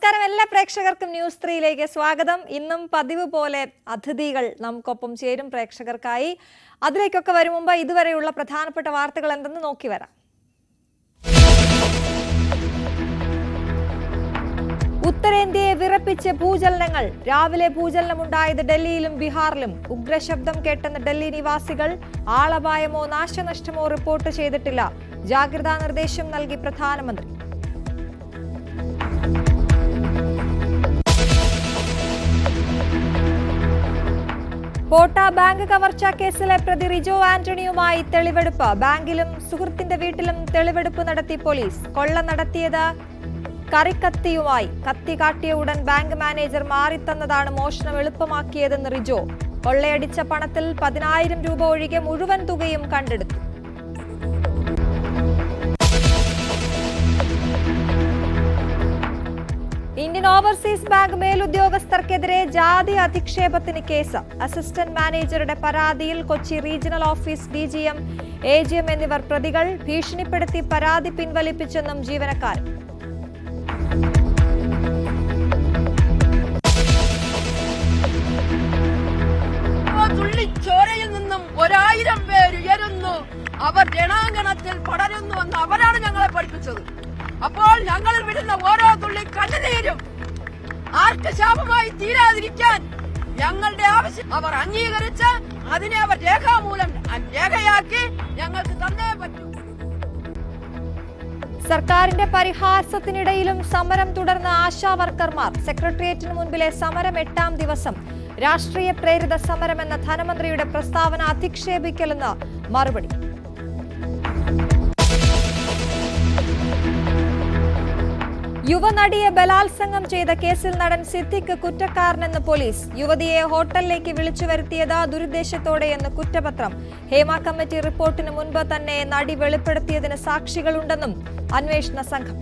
നമസ്കാരം എല്ലാ പ്രേക്ഷകർക്കും ന്യൂസ് 3യിലേക്ക് സ്വാഗതം. ഇന്നും പതിവ് പോലെ അതിഥികൾ നമുക്കൊപ്പം ചേരും പ്രേക്ഷകർക്കായി. അതിലേക്കൊക്കെ വരും മുമ്പ് ഇതുവരെയുള്ള പ്രധാനപ്പെട്ട വാർത്തകൾ എന്തെന്ന് നോക്കി വരാം. ഉത്തരേന്ത്യയെ വിറപ്പിച്ച് ഭൂചലനങ്ങൾ. രാവിലെ ഭൂചലനമുണ്ടായത് ഡൽഹിയിലും ബീഹാറിലും. ഉഗ്രശബ്ദം കേട്ടെന്ന് ഡൽഹി നിവാസികൾ. ആളപായമോ നാശനഷ്ടമോ റിപ്പോർട്ട് ചെയ്തിട്ടില്ല. ജാഗ്രതാ നിർദ്ദേശം നൽകി പ്രധാനമന്ത്രി. കോട്ട ബാങ്ക് കവർച്ചാ കേസിലെ പ്രതി റിജോ ആന്റണിയുമായി തെളിവെടുപ്പ്. ബാങ്കിലും സുഹൃത്തിന്റെ വീട്ടിലും തെളിവെടുപ്പ് നടത്തി പോലീസ്. കൊള്ള നടത്തിയത് കറിക്കത്തിയുമായി. കത്തി കാട്ടിയ ഉടൻ ബാങ്ക് മാനേജർ മാറിത്തന്നതാണ് മോഷണം എളുപ്പമാക്കിയതെന്ന് റിജോ. കൊള്ളയടിച്ച പണത്തിൽ 10,000 രൂപ ഒഴികെ മുഴുവൻ തുകയും കണ്ടെടുത്തു. ഇന്ത്യൻ ഓവർസീസ് ബാങ്ക് മേലുദ്യോഗസ്ഥർക്കെതിരെ ജാതി അധിക്ഷേപത്തിന് കേസ്. അസിസ്റ്റന്റ് മാനേജറുടെ പരാതിയിൽ Kochi regional office DGM, AGM എന്നിവർ പ്രതികൾ. ഭീഷണിപ്പെടുത്തി പരാതി പിൻവലിപ്പിച്ചെന്നും ജീവനക്കാർ. ചോരയിൽ നിന്നും 1000 പേര് ഉയരുന്നു. അവർ ജനാങ്കണത്തിൽ പടരുന്നുവെന്ന് അവരാണ് ഞങ്ങളെ പഠിപ്പിച്ചത്. അപ്പോൾ ഞങ്ങളിൽ വിടുന്ന ഓരോ തുള്ളി കണ്ണുനീരും ആർക്ക് ശാപമായി തീരാതിരിക്കാൻ ഞങ്ങളുടെ ആവശ്യം അവർ അംഗീകരിച്ച് അതിനെ അവർ രേഖാമൂലം രേഖയാക്കി ഞങ്ങൾക്ക് തന്നേ പറ്റൂ. സർക്കാരിന്റെ പരിഹാസത്തിനിടയിലും സമരം തുടർന്ന ആശാ വർക്കർമാർ. സെക്രട്ടേറിയറ്റിന് മുൻപിലെ സമരം 8ാം ദിവസം. രാഷ്ട്രീയ പ്രേരിത സമരമെന്ന ധനമന്ത്രിയുടെ പ്രസ്താവന അധിക്ഷേപിക്കലെന്ന് മറുപടി. യുവനടിയെ ബലാത്സംഗം ചെയ്ത കേസിൽ നടൻ സിദ്ദിഖ് കുറ്റക്കാരനെന്ന് പോലീസ്. യുവതിയെ ഹോട്ടലിലേക്ക് വിളിച്ചു വരുത്തിയത് ദുരുദ്ദേശത്തോടെയെന്ന് കുറ്റപത്രം. ഹേമ കമ്മിറ്റി റിപ്പോർട്ടിന് മുൻപ് തന്നെ നടി വെളിപ്പെടുത്തിയതിന് സാക്ഷികളുണ്ടെന്നും അന്വേഷണ സംഘം.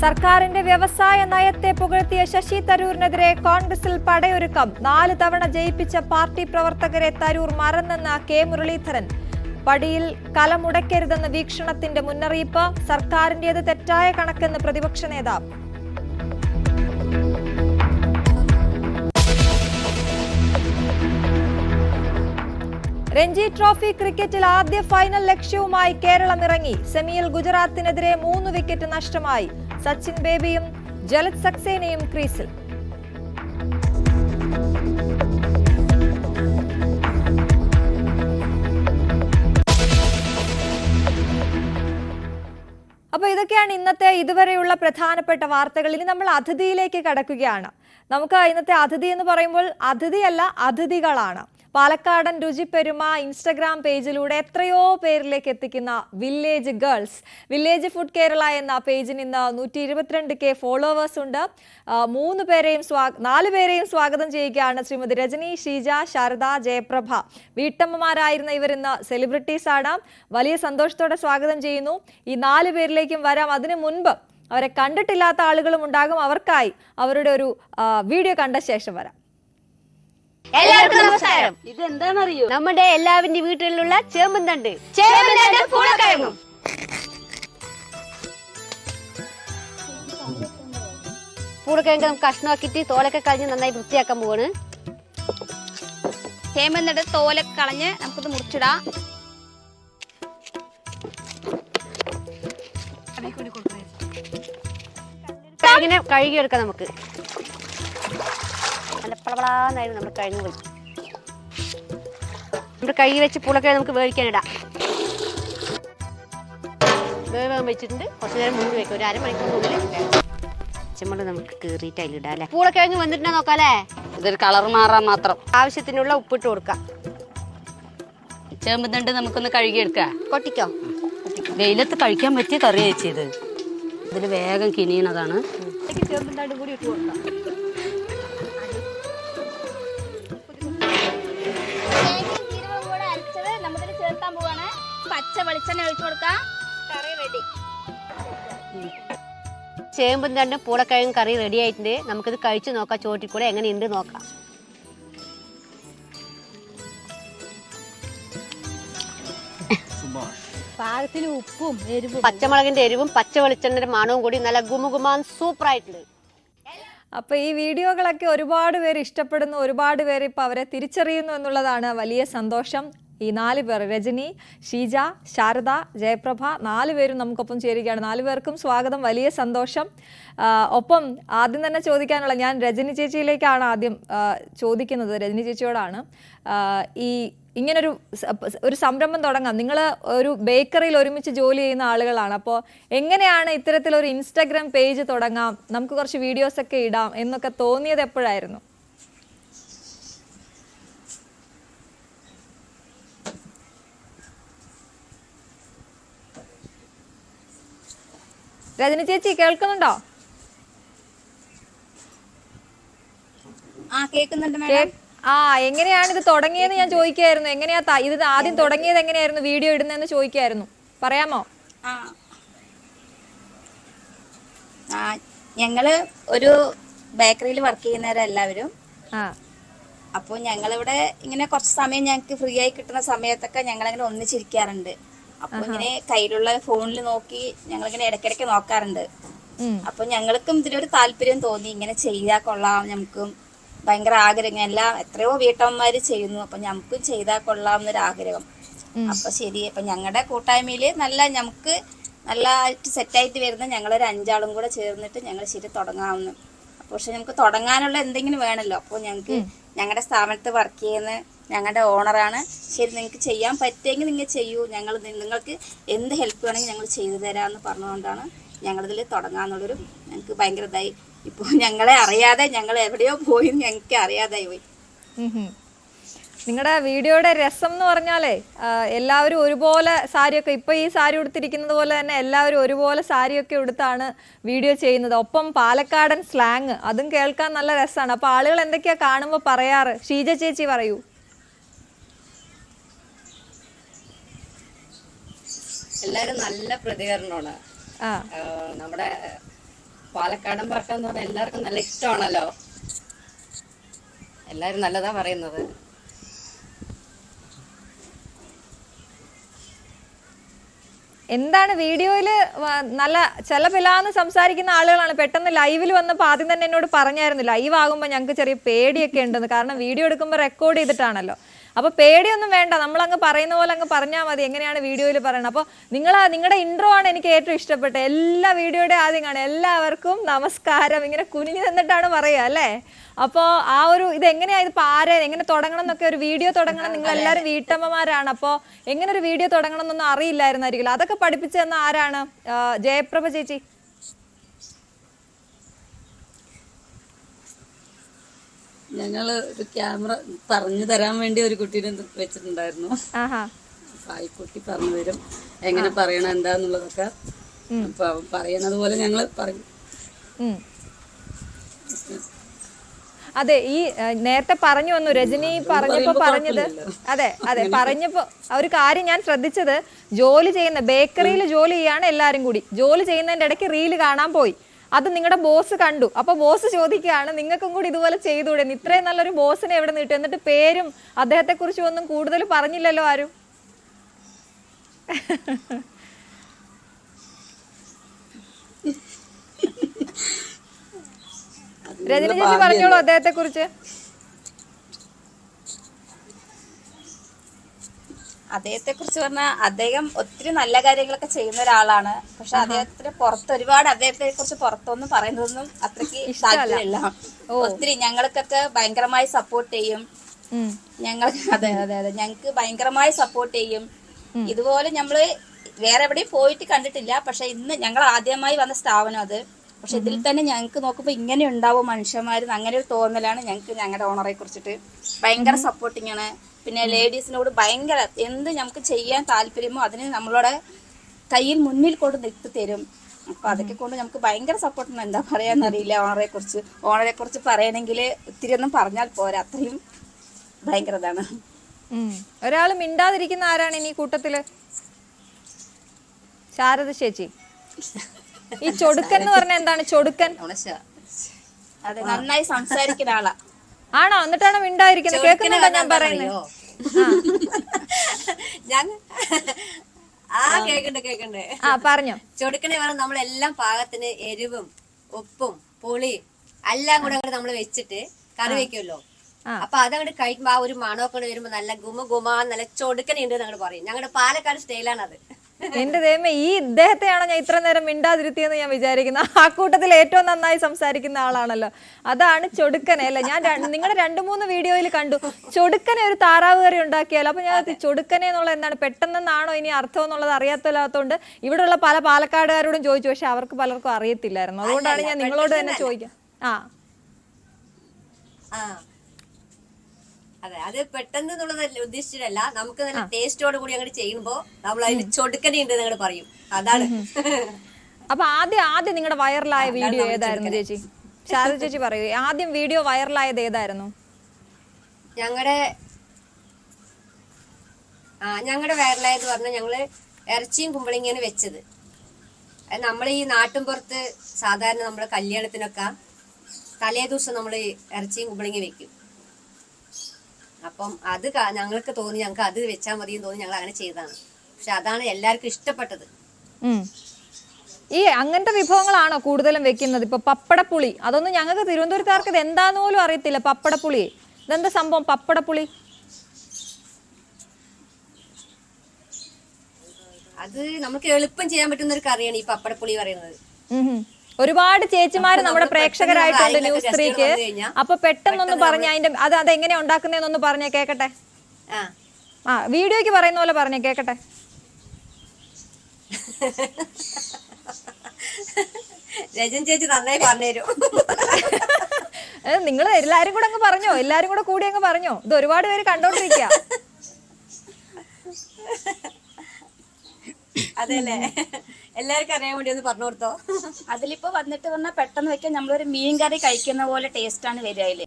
സർക്കാരിന്റെ വ്യവസായ നയത്തെ പുകഴ്ത്തിയ ശശി തരൂരിനെതിരെ കോൺഗ്രസിൽ പടയൊരുക്കം. 4 തവണ ജയിപ്പിച്ച പാർട്ടി പ്രവർത്തകരെ തരൂർ മറന്നെന്ന് കെ മുരളീധരൻ. പടിയിൽ കലമുടക്കരുതെന്ന വീക്ഷണത്തിന്റെ മുന്നറിയിപ്പ്. സർക്കാരിന്റേത് തെറ്റായ കണക്കെന്ന് പ്രതിപക്ഷ നേതാവ്. രഞ്ജി ട്രോഫി ക്രിക്കറ്റിൽ ആദ്യ ഫൈനൽ ലക്ഷ്യവുമായി കേരളം ഇറങ്ങി. സെമിയിൽ ഗുജറാത്തിനെതിരെ 3 വിക്കറ്റ് നഷ്ടമായി. സച്ചിൻ ബേബിയും ജലത് സക്സേനയും ക്രീസിൽ. അപ്പൊ ഇതൊക്കെയാണ് ഇന്നത്തെ ഇതുവരെയുള്ള പ്രധാനപ്പെട്ട വാർത്തകൾ. ഇനി നമ്മൾ അതിഥിയിലേക്ക് കടക്കുകയാണ്. നമുക്ക് ഇന്നത്തെ അതിഥി എന്ന് പറയുമ്പോൾ അതിഥിയല്ല, അതിഥികളാണ്. പാലക്കാടൻ രുചിപ്പെരുമ ഇൻസ്റ്റഗ്രാം പേജിലൂടെ എത്രയോ പേരിലേക്ക് എത്തിക്കുന്ന village girls. Village food Kerala എന്ന പേജിന് ഇന്ന് 122K ഫോളോവേഴ്സ് ഉണ്ട്. 4 പേരെയും സ്വാഗതം ചെയ്യുകയാണ്. ശ്രീമതി രജനി, ഷീജ, ശാരദ, ജയപ്രഭ. വീട്ടമ്മമാരായിരുന്ന ഇവർ ഇന്ന് സെലിബ്രിറ്റീസ് ആണ്. വലിയ സന്തോഷത്തോടെ സ്വാഗതം ചെയ്യുന്നു. ഈ 4 പേരിലേക്കും വരാം. അതിനു മുൻപ് അവരെ കണ്ടിട്ടില്ലാത്ത ആളുകളും ഉണ്ടാകും. അവർക്കായി അവരുടെ ഒരു വീഡിയോ കണ്ട ശേഷം വരാം. എല്ലാവർക്കും നമസ്കാരം. ഇത് എന്താണെന്നറിയോ? നമ്മുടെ എല്ലാവരുടെ വീട്ടിലുള്ള ചേമ്പന്തണ്ട് പൂളക്കിഴങ്ങും. പൂളക്കിഴങ്ങ് നമുക്ക് കഷ്ണമാക്കിയിട്ട് തോലൊക്കെ കളഞ്ഞ് നന്നായി വൃത്തിയാക്കാൻ പോവാണ്. ചേമ്പന്തണ്ട് തോലൊക്കെ കളഞ്ഞ് നമുക്കിത് മുറിച്ചിടാം. ഇങ്ങനെ കഴുകിയെടുക്കാം. നമുക്ക് നല്ല പളപളാന്നായിരുന്നു നമ്മുടെ കഴിഞ്ഞു പോയി. നമ്മുടെ കഴുകി വെച്ച് പൂളക്കിഴങ്ങ് നമുക്ക് വേവിക്കാനിടാം. വേവാൻ വെച്ചിട്ടുണ്ട്. കുറച്ച് നേരം മൂടി വെക്കാം. ഒരു അരമണിക്കൂറിനുള്ളിൽ പച്ചമുളക് നമുക്ക് കീറിയിട്ട് അതിലിടാം അല്ലേ. പൂളക്കിഴങ്ങ് വന്നിട്ടുണ്ടോ നോക്കാല്ലേ. ഇതൊരു കളർ മാറാൻ മാത്രം. ആവശ്യത്തിനുള്ള ഉപ്പിട്ട് കൊടുക്കാം. ചേമ്പന്തണ്ട് നമുക്കൊന്ന് കഴുകിയെടുക്കാം. കൊട്ടിക്കോ. വെയിലത്ത് കഴിക്കാൻ പറ്റിയ കറി വെച്ചത്. ഇതിൽ വേഗം കിനിയണതാണ്. ചേമ്പന്തണ്ട് കൂടി ഇട്ട് കൊടുക്കാം. പച്ച വെളിച്ചെണ്ണ ഒഴിച്ചു കൊടുക്കാം. കറി റെഡി. ചേമ്പും തണ്ടും പൂളക്കിഴങ്ങും കറി റെഡി ആയിട്ടുണ്ട്. നമുക്കിത് കഴിച്ചു നോക്കാം. ചോറ്റിൽ കൂടെ എങ്ങനെയുണ്ട് നോക്കാം. പാകത്തിന് ഉപ്പും എരിവും പച്ചമുളകിന്റെ എരിവും പച്ച വെളിച്ചെണ്ണയുടെ മണവും കൂടി നല്ല ഗുമുഗുമാൻ സൂപ്പർ ആയിട്ടുണ്ട്. അപ്പൊ ഈ വീഡിയോകളൊക്കെ ഒരുപാട് പേര് ഇഷ്ടപ്പെടുന്നു, ഒരുപാട് പേര് ഇപ്പൊ അവരെ തിരിച്ചറിയുന്നു എന്നുള്ളതാണ് വലിയ സന്തോഷം. ഈ 4 പേർ, രജനി, ഷീജ, ശാരദ, ജയപ്രഭ, 4 പേരും നമുക്കൊപ്പം ചേരുകയാണ്. 4 പേർക്കും സ്വാഗതം, വലിയ സന്തോഷം. ഒപ്പം ആദ്യം തന്നെ ചോദിക്കാനുള്ള, ഞാൻ രജനി ചേച്ചിയിലേക്കാണ് ആദ്യം ചോദിക്കുന്നത്, രജനി ചേച്ചിയോടാണ്. ഈ ഇങ്ങനൊരു സംരംഭം തുടങ്ങാം, നിങ്ങൾ ഒരു ബേക്കറിയിൽ ഒരുമിച്ച് ജോലി ചെയ്യുന്ന ആളുകളാണ്, അപ്പോൾ എങ്ങനെയാണ് ഇത്തരത്തിലൊരു ഇൻസ്റ്റാഗ്രാം പേജ് തുടങ്ങാം, നമുക്ക് കുറച്ച് വീഡിയോസൊക്കെ ഇടാം എന്നൊക്കെ തോന്നിയത് എപ്പോഴായിരുന്നു? രജനി ചേച്ചി കേൾക്കുന്നുണ്ടോ? കേൾക്കുന്നുണ്ട് മാഡം. എങ്ങനെയാണ് ഇത് തുടങ്ങിയെന്ന് ഞാൻ ചോദിക്കായിരുന്നു. എങ്ങനെയാ ഇത് ആദ്യം തുടങ്ങിയത്, എങ്ങനെയായിരുന്നു വീഡിയോ ഇടുന്നതെന്ന് ചോദിക്കായിരുന്നു, പറയാമോ? ഞങ്ങള് ഒരു ബേക്കറിയിൽ വർക്ക് ചെയ്യുന്നവരെല്ലാവരും. അപ്പോൾ ഞങ്ങളിവിടെ ഇങ്ങനെ കുറച്ച് സമയം ഞങ്ങൾക്ക് ഫ്രീ ആയി കിട്ടുന്ന സമയത്തൊക്കെ ഞങ്ങളിങ്ങനെ ഒന്നിച്ചിരിക്കാറുണ്ട്. അപ്പൊ ഇങ്ങനെ കയ്യിലുള്ള ഫോണിൽ നോക്കി ഞങ്ങളിങ്ങനെ ഇടയ്ക്കിടയ്ക്ക് നോക്കാറുണ്ട്. അപ്പൊ ഞങ്ങൾക്കും ഇതിലൊരു താല്പര്യം തോന്നി, ഇങ്ങനെ ചെയ്താൽ കൊള്ളാം, നമുക്കും ഭയങ്കര ആഗ്രഹം. എത്രയോ വീട്ടമ്മമാര് ചെയ്യുന്നു, അപ്പൊ നമുക്കും ചെയ്താൽ കൊള്ളാം എന്നൊരു ആഗ്രഹം. അപ്പൊ ശരി, അപ്പൊ ഞങ്ങളുടെ കൂട്ടായ്മയില് നമുക്ക് നല്ലതായിട്ട് സെറ്റായിട്ട് വരുന്ന ഞങ്ങളൊരു 5 ആളും കൂടെ ചേർന്നിട്ട് ഞങ്ങൾ ശരി തുടങ്ങാമെന്ന്. പക്ഷെ നമുക്ക് തുടങ്ങാനുള്ള എന്തെങ്കിലും വേണമല്ലോ. അപ്പോൾ ഞങ്ങൾക്ക് ഞങ്ങളുടെ സ്ഥാപനത്ത് വർക്ക് ചെയ്യുന്ന ഞങ്ങളുടെ ഓണറാണ്, ശരി നിങ്ങൾക്ക് ചെയ്യാൻ പറ്റുമെങ്കിൽ നിങ്ങൾ ചെയ്യൂ, നിങ്ങൾക്ക് എന്ത് ഹെൽപ്പ് വേണമെങ്കിൽ ഞങ്ങൾ ചെയ്തു തരാമെന്ന് പറഞ്ഞുകൊണ്ടാണ് ഞങ്ങളിതിൽ തുടങ്ങാന്നുള്ളൊരു ഞങ്ങൾക്ക് ഭയങ്കര ഇതായി. ഇപ്പോൾ ഞങ്ങളെ അറിയാതെ ഞങ്ങൾ എവിടെയോ പോയി ഞങ്ങൾക്ക് അറിയാതായി പോയി. നിങ്ങളുടെ വീഡിയോയുടെ രസം എന്ന് പറഞ്ഞാലേ എല്ലാവരും ഒരുപോലെ സാരിയൊക്കെ, ഇപ്പൊ ഈ സാരി ഉടുത്തിരിക്കുന്നത് പോലെ തന്നെ എല്ലാവരും ഒരുപോലെ സാരിയൊക്കെ ഉടുത്താണ് വീഡിയോ ചെയ്യുന്നത്. ഒപ്പം പാലക്കാടൻ സ്ലാങ്, അതും കേൾക്കാൻ നല്ല രസമാണ്. അപ്പൊ ആളുകൾ എന്തൊക്കെയാ കാണുമ്പോൾ പറയാറ്? ഷീജ ചേച്ചി പറയൂ. എല്ലാരും നല്ല പ്രതികരണമാണ്. നമ്മുടെ പാലക്കാടൻ ഭാഷ എന്ന് പറഞ്ഞാൽ എല്ലാവർക്കും നല്ല ഇഷ്ടമാണല്ലോ, എല്ലാരും നല്ലതാ പറയുന്നത്. എന്താണ് വീഡിയോയില് നല്ല ചെലപിലാന്ന് സംസാരിക്കുന്ന ആളുകളാണ്. പെട്ടെന്ന് ലൈവിൽ വന്നപ്പോൾ ആദ്യം തന്നെ എന്നോട് പറഞ്ഞായിരുന്നു, ലൈവ് ആകുമ്പോൾ ഞങ്ങൾക്ക് ചെറിയ പേടിയൊക്കെ ഉണ്ടെന്ന്. കാരണം വീഡിയോ എടുക്കുമ്പോൾ റെക്കോർഡ് ചെയ്തിട്ടാണല്ലോ. അപ്പൊ പേടിയൊന്നും വേണ്ട, നമ്മളങ്ങ് പറയുന്ന പോലെ അങ്ങ് പറഞ്ഞാൽ മതി എങ്ങനെയാണ് വീഡിയോയിൽ പറയുന്നത്. അപ്പോൾ നിങ്ങളുടെ ഇൻട്രോ ആണ് എനിക്ക് ഏറ്റവും ഇഷ്ടപ്പെട്ടത്. എല്ലാ വീഡിയോയുടെ ആദ്യം കാണും എല്ലാവർക്കും നമസ്കാരം, ഇങ്ങനെ കുനിഞ്ഞു നിന്നിട്ടാണ് പറയുക അല്ലേ. അപ്പോൾ ആ ഒരു ഇത് എങ്ങനെയാ, ഇതിപ്പോൾ എങ്ങനെ തുടങ്ങണം എന്നൊക്കെ, ഒരു വീഡിയോ തുടങ്ങണം, നിങ്ങൾ എല്ലാവരും വീട്ടമ്മമാരാണ്, അപ്പോൾ എങ്ങനെ ഒരു വീഡിയോ തുടങ്ങണം എന്നൊന്നും അറിയില്ലായിരുന്നായിരിക്കുമല്ലോ. അതൊക്കെ പഠിപ്പിച്ചു തന്ന ആരാണ്? ജയപ്രഭ ചേച്ചി. ഞങ്ങള് ഒരു ക്യാമറ പറഞ്ഞു തരാൻ വേണ്ടി ഒരു കുട്ടീനെ വെച്ചിട്ടുണ്ടായിരുന്നു. ആ കുട്ടി പറഞ്ഞു തരും എങ്ങനെ പറയണം എന്താന്നുള്ളതൊക്കെ. അപ്പൊ പറയണത് പോലെ ഞങ്ങള് പറയും. അതെ, ഈ നേരത്തെ പറഞ്ഞു വന്നു രജനി പറഞ്ഞപ്പോ പറഞ്ഞത്, അതെ പറഞ്ഞപ്പോ ഒരു കാര്യം ഞാൻ ശ്രദ്ധിച്ചത്, ജോലി ചെയ്യുന്ന ബേക്കറിയിൽ ജോലി ചെയ്യാണ് എല്ലാരും കൂടി. ജോലി ചെയ്യുന്നതിന്റെ ഇടയ്ക്ക് റീല് കാണാൻ പോയി. അത് നിങ്ങളുടെ ബോസ് കണ്ടു. അപ്പൊ ബോസ് ചോദിക്കുകയാണ്, നിങ്ങൾക്കും കൂടി ഇതുപോലെ ചെയ്തുകൂടെ, ഇത്രയും നല്ലൊരു ബോസിനെ എവിടെ നിന്ന് കിട്ടും? എന്നിട്ട് പേരും അദ്ദേഹത്തെ കുറിച്ചും ഒന്നും കൂടുതൽ പറഞ്ഞില്ലല്ലോ ആരും. രജനി ചേച്ചി പറഞ്ഞോളൂ അദ്ദേഹത്തെ കുറിച്ച്. അദ്ദേഹത്തെ കുറിച്ച് പറഞ്ഞാൽ അദ്ദേഹം ഒത്തിരി നല്ല കാര്യങ്ങളൊക്കെ ചെയ്യുന്ന ഒരാളാണ്. പക്ഷെ അദ്ദേഹത്തിന് അദ്ദേഹത്തെ കുറിച്ച് പുറത്തൊന്നും പറയുന്നതൊന്നും അത്രയ്ക്ക് താല്പര്യമില്ല. ഒത്തിരി ഞങ്ങൾക്കൊക്കെ ഭയങ്കരമായി സപ്പോർട്ട് ചെയ്യും. ഞങ്ങൾക്ക് ഭയങ്കരമായി സപ്പോർട്ട് ചെയ്യും. ഇതുപോലെ നമ്മള് വേറെ എവിടെയും പോയിട്ട് കണ്ടിട്ടില്ല. പക്ഷെ ഇന്ന് ഞങ്ങൾ ആദ്യമായി വന്ന സ്ഥാപനം അത്. പക്ഷെ ഇതിൽ തന്നെ ഞങ്ങൾക്ക് നോക്കുമ്പോൾ ഇങ്ങനെ ഉണ്ടാവും മനുഷ്യന്മാർ, അങ്ങനെ ഒരു തോന്നലാണ് ഞങ്ങൾക്ക്. ഞങ്ങളുടെ ഓണറെ കുറിച്ചിട്ട് ഭയങ്കര സപ്പോർട്ടിങ് ആണ്. പിന്നെ ലേഡീസിനോട് ഭയങ്കര എന്ത് നമുക്ക് ചെയ്യാൻ താല്പര്യമോ അതിന് നമ്മളോട് കയ്യിൽ മുന്നിൽ കൊണ്ട് നിർത്തി തരും. അപ്പൊ അതൊക്കെ കൊണ്ട് നമുക്ക് ഭയങ്കര സപ്പോർട്ടാണ്. എന്താ പറയാന്നറിയില്ല ഓണറെ കുറിച്ച് പറയണമെങ്കിൽ ഒത്തിരി ഒന്നും പറഞ്ഞാൽ പോരാ, അത്രയും ഭയങ്കര ഇതാണ്. ഒരാള് മിണ്ടാതിരിക്കുന്ന ആരാണ് ഇനി കൂട്ടത്തില്? ശാരദ ചേച്ചി. ഈ ചൊടുക്കൻ എന്ന് പറഞ്ഞ എന്താണ്? ചൊടുക്കൻ അതെ, നന്നായി സംസാരിക്കുന്ന ആളാ. ആണോ? എന്നിട്ടാണ് മിണ്ടായിരിക്കുന്നത്? കേൾക്കുന്നുണ്ടോ ഞാൻ പറയുന്നത്? കേക്കണ്ട് ആ പറഞ്ഞോ. ചൊടുക്കണേ പറഞ്ഞ നമ്മളെല്ലാം പാകത്തിന് എരിവും ഉപ്പും പുളിയും എല്ലാം കൂടെ അങ്ങോട്ട് നമ്മൾ വെച്ചിട്ട് കറി വെക്കുമല്ലോ. അപ്പൊ അതങ്ങോട്ട് കഴിക്കുമ്പോ ആ ഒരു മണമൊക്കെ വരുമ്പോ നല്ല ഗുമ നല്ല ചൊടുക്കണ ഉണ്ട് ഞങ്ങൾ പറയും. ഞങ്ങളുടെ പാലക്കാട് സ്റ്റൈലാണ് അത്. എന്റെ ദൈവമേ, ഈ ഇദ്ദേഹത്തെയാണോ ഞാൻ ഇത്ര നേരം മിണ്ടാതിരുത്തിയെന്ന് ഞാൻ വിചാരിക്കുന്നത്. ആ കൂട്ടത്തിൽ ഏറ്റവും നന്നായി സംസാരിക്കുന്ന ആളാണല്ലോ. അതാണ് ചൊടുക്കനെ അല്ലേ. ഞാൻ നിങ്ങളുടെ 2-3 വീഡിയോയിൽ കണ്ടു ചൊടുക്കനെ ഒരു താറാവ് കറി ഉണ്ടാക്കിയാലോ. അപ്പൊ ഞാൻ ചൊടുക്കനെ എന്നുള്ള എന്താണ് പെട്ടെന്നാണോ ഇനി അർത്ഥം എന്നുള്ളത് അറിയാത്തല്ലാത്തതുകൊണ്ട് ഇവിടെയുള്ള പല പാലക്കാടുകാരോടും ചോദിച്ചു. പക്ഷെ അവർക്ക് പലർക്കും അറിയത്തില്ലായിരുന്നു. അതുകൊണ്ടാണ് ഞാൻ നിങ്ങളോട് തന്നെ ചോദിക്കാം. അതെ, അത് പെട്ടെന്ന് ഉദ്ദേശിച്ചിട്ടല്ല. നമുക്ക് നല്ല ടേസ്റ്റോട് കൂടി അങ്ങോട്ട് ചെയ്യുമ്പോ നമ്മൾ അതിൽ ചൊടുക്കനെ ഉണ്ട് ഞങ്ങൾ പറയും. അതാണ്. അപ്പൊ ആദ്യം നിങ്ങളുടെ വൈറലായ വീഡിയോ ഏതായിരുന്നു ചേച്ചി? ശാരദ ചേച്ചി പറയൂ, ആദ്യം വീഡിയോ വൈറലായത് ഏതായിരുന്നു? ഞങ്ങളുടെ വൈറലായത് പറഞ്ഞാൽ ഞങ്ങള് ഇറച്ചിയും കുമ്പളങ്ങിയാണ് വെച്ചത്. നമ്മൾ ഈ നാട്ടിൻപുറത്ത് സാധാരണ നമ്മള് കല്യാണത്തിനൊക്കെ തലേ ദിവസം നമ്മൾ ഇറച്ചിയും കുമ്പളങ്ങി വെക്കും. അപ്പം അത് ഞങ്ങൾക്ക് തോന്നി ഞങ്ങൾക്ക് അത് വെച്ചാൽ മതിയെന്ന് തോന്നി ഞങ്ങൾ അങ്ങനെ ചെയ്തതാണ്. പക്ഷെ അതാണ് എല്ലാവർക്കും ഇഷ്ടപ്പെട്ടത്. ഈ അങ്ങനത്തെ വിഭവങ്ങളാണോ കൂടുതലും വെക്കുന്നത്? ഇപ്പൊ പപ്പടപ്പുളി, അതൊന്നും ഞങ്ങൾക്ക് തിരുവനന്തപുരത്തുകാർക്ക് ഇത് എന്താന്ന് പോലും അറിയത്തില്ല. പപ്പടപ്പുളി ഇതെന്താ സംഭവം? പപ്പടപ്പുളി അത് നമുക്ക് എളുപ്പം ചെയ്യാൻ പറ്റുന്ന ഒരു കറിയാണ് ഈ പപ്പടപ്പുളി പറയുന്നത്. ഒരുപാട് ചേച്ചിമാര് നമ്മുടെ പ്രേക്ഷകരായിട്ടുണ്ട് ന്യൂസ് 3ക്ക്. അപ്പൊ പെട്ടെന്നൊന്ന് പറഞ്ഞ അതിന്റെ അതെങ്ങനെയാ ഉണ്ടാക്കുന്നതെന്നൊന്ന് പറഞ്ഞേ കേക്കട്ടെ. വീഡിയോക്ക് പറയുന്ന പോലെ പറഞ്ഞേ കേക്കട്ടെ. രജൻ ചേച്ചി നന്നായി പറഞ്ഞുതരും. നിങ്ങൾ എല്ലാരും കൂടെ അങ്ങ് പറഞ്ഞോ, എല്ലാരും കൂടെ കൂടി അങ്ങ് പറഞ്ഞോ. ഇത് ഒരുപാട് പേര് കണ്ടോണ്ടിരിക്കുക. അതെല്ലേ, എല്ലാവർക്കും അറിയാൻ വേണ്ടി ഒന്ന് പറഞ്ഞു കൊടുത്തോ. അതിലിപ്പോ വന്നിട്ട് പറഞ്ഞാൽ പെട്ടെന്ന് വെക്കാൻ നമ്മളൊരു മീൻ കറി കഴിക്കുന്ന പോലെ ടേസ്റ്റ് ആണ് വരിക അതില്.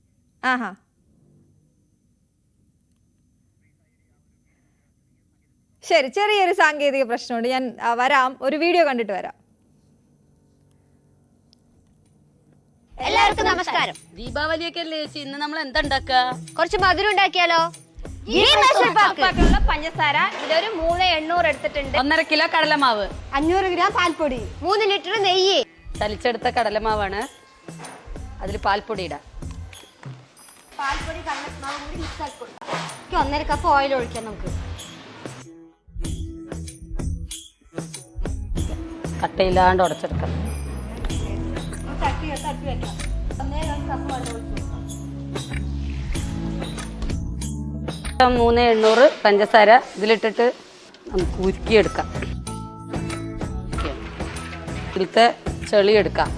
ശരി, ചെറിയൊരു സാങ്കേതിക പ്രശ്നമുണ്ട്. ഞാൻ വരാം, ഒരു വീഡിയോ കണ്ടിട്ട് വരാം. എല്ലാവർക്കും നമസ്കാരം. ദീപാവലിയൊക്കെ അല്ലേ ചേച്ചി, ഇന്ന് നമ്മൾ എന്താ ഉണ്ടാക്കുക? കുറച്ച് മധുരം ഉണ്ടാക്കിയാലോ? പഞ്ചസാര ഇതൊരു 3,800 എടുത്തിട്ടുണ്ട്. 1.5 കിലോ കടലമാവ്, 500 ഗ്രാം പാൽപ്പൊടി, 3 ലിറ്റർ നെയ്യ്. ചലിച്ചെടുത്ത കടലമാവാണ്, അതിൽ പാൽപ്പൊടി ഇടാം. പാൽപ്പൊടി കടലമാവ് കൂടി മിക്സ് ആക്കി കൊടുക്കാം. 1.5 കപ്പ് ഓയിൽ ഒഴിക്കാം നമുക്ക്. കട്ടയില്ലാണ്ട് ഉടച്ചെടുക്കാം. തട്ടി വെക്കാം. 1.5 കപ്പ് വെള്ളം ഒഴിച്ചു. 3,800 പഞ്ചസാര ഇതിലിട്ടിട്ട് നമുക്ക് ഉരുക്കിയെടുക്കാം. ഇതിലത്തെ ചെളിയെടുക്കാം.